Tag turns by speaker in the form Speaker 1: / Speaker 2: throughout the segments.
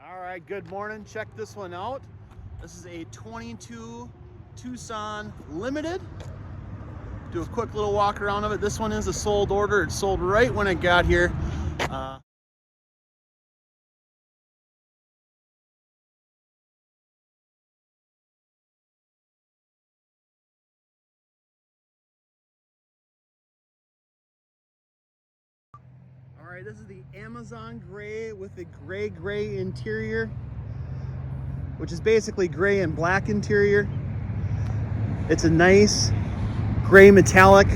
Speaker 1: All right, good morning. Check this one out. This is a 22 Tucson Limited. Do a quick little walk around of it. This one is a sold order. It sold right when it got here. All right, this is the Amazon Gray with the gray interior, which is basically gray and black interior. It's a nice gray metallic.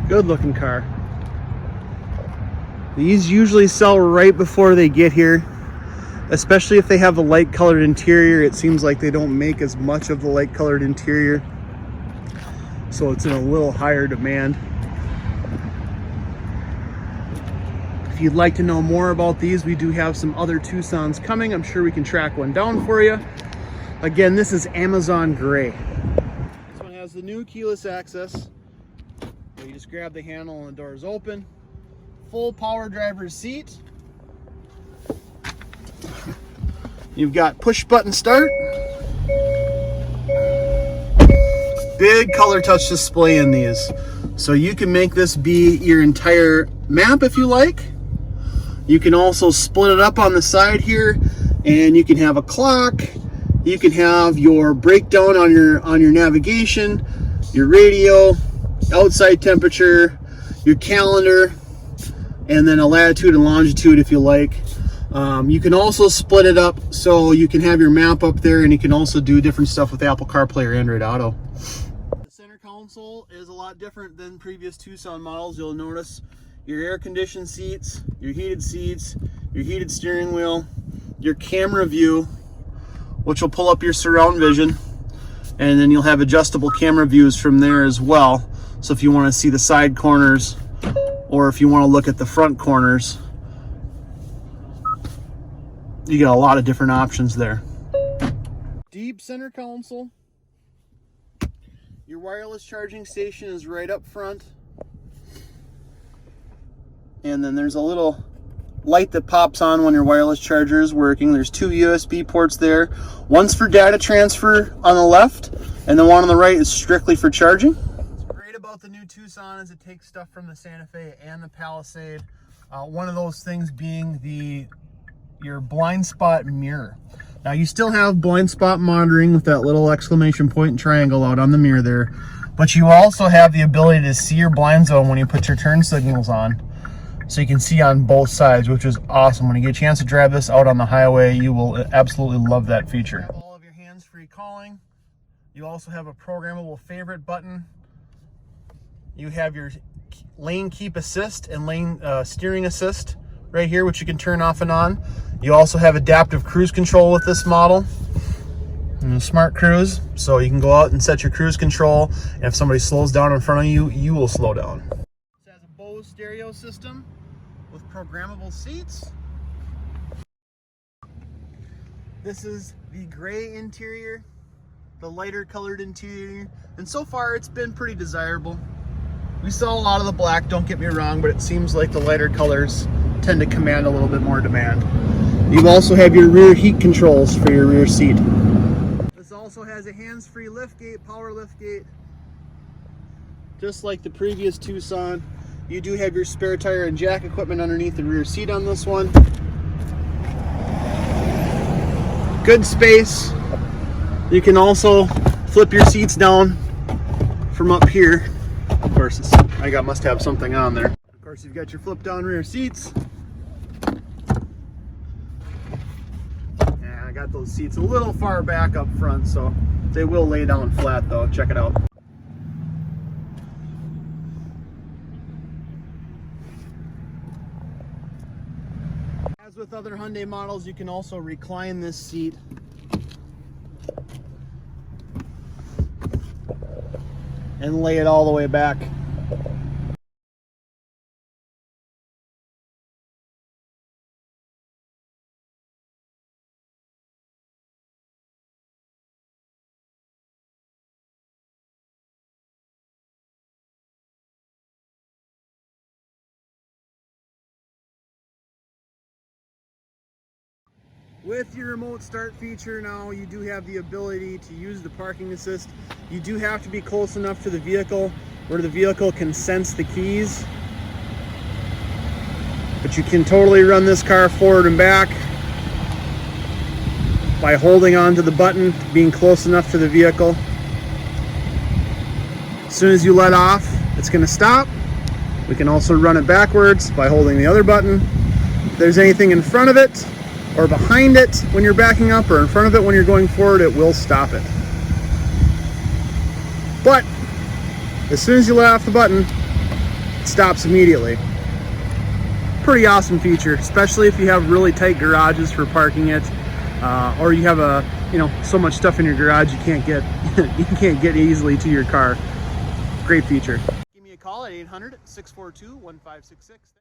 Speaker 1: Good looking car. These usually sell right before they get here, especially if they have the light colored interior. It seems like they don't make as much of the light colored interior, so it's in a little higher demand. If you'd like to know more about these, we do have some other Tucsons coming. I'm sure we can track one down for you. Again, this is Amazon Gray. This one has the new keyless access. You just grab the handle and the door is open. Full power driver's seat. You've got push button start. Big color touch display in these. So you can make this be your entire map if you like. You can also split it up on the side here, and you can have a clock. You can have your breakdown on your navigation, your radio, outside temperature, your calendar, and then a latitude and longitude if you like. You can also split it up so you can have your map up there, and you can also do different stuff with Apple CarPlay or Android Auto. The center console is a lot different than previous Tucson models. You'll notice your air-conditioned seats, your heated steering wheel, your camera view, which will pull up your surround vision, and then you'll have adjustable camera views from there as well. So if you want to see the side corners, or if you want to look at the front corners, you get a lot of different options there. Deep center console. Your wireless charging station is right up front. And then there's a little light that pops on when your wireless charger is working. There's two USB ports there. One's for data transfer on the left, and the one on the right is strictly for charging. What's great about the new Tucson is it takes stuff from the Santa Fe and the Palisade. One of those things being your blind spot mirror. Now you still have blind spot monitoring with that little exclamation point and triangle out on the mirror there, but you also have the ability to see your blind zone when you put your turn signals on. So you can see on both sides, which is awesome. When you get a chance to drive this out on the highway, you will absolutely love that feature. You have all of your hands-free calling. You also have a programmable favorite button. You have your lane keep assist and lane steering assist right here, which you can turn off and on. You also have adaptive cruise control with this model. And smart cruise, so you can go out and set your cruise control, and if somebody slows down in front of you, you will slow down. It has a Bose stereo system with programmable seats. This is the gray interior, the lighter colored interior, and so far it's been pretty desirable. We sell a lot of the black, don't get me wrong, but it seems like the lighter colors tend to command a little bit more demand. You also have your rear heat controls for your rear seat. This also has a hands-free liftgate, power liftgate. Just like the previous Tucson, you do have your spare tire and jack equipment underneath the rear seat on this one. Good space. You can also flip your seats down from up here. Of course, must have something on there. Of course, you've got your flip down rear seats. And I got those seats a little far back up front, so they will lay down flat though. Check it out. As with other Hyundai models, you can also recline this seat and lay it all the way back. With your remote start feature now, you do have the ability to use the parking assist. You do have to be close enough to the vehicle where the vehicle can sense the keys. But you can totally run this car forward and back by holding onto the button, being close enough to the vehicle. As soon as you let off, it's going to stop. We can also run it backwards by holding the other button. If there's anything in front of it or behind it when you're backing up, or in front of it when you're going forward, it will stop it. But as soon as you let off the button, it stops immediately. Pretty awesome feature, especially if you have really tight garages for parking it, or you have so much stuff in your garage you can't get easily to your car. Great feature. Give me a call at 800-642-1566.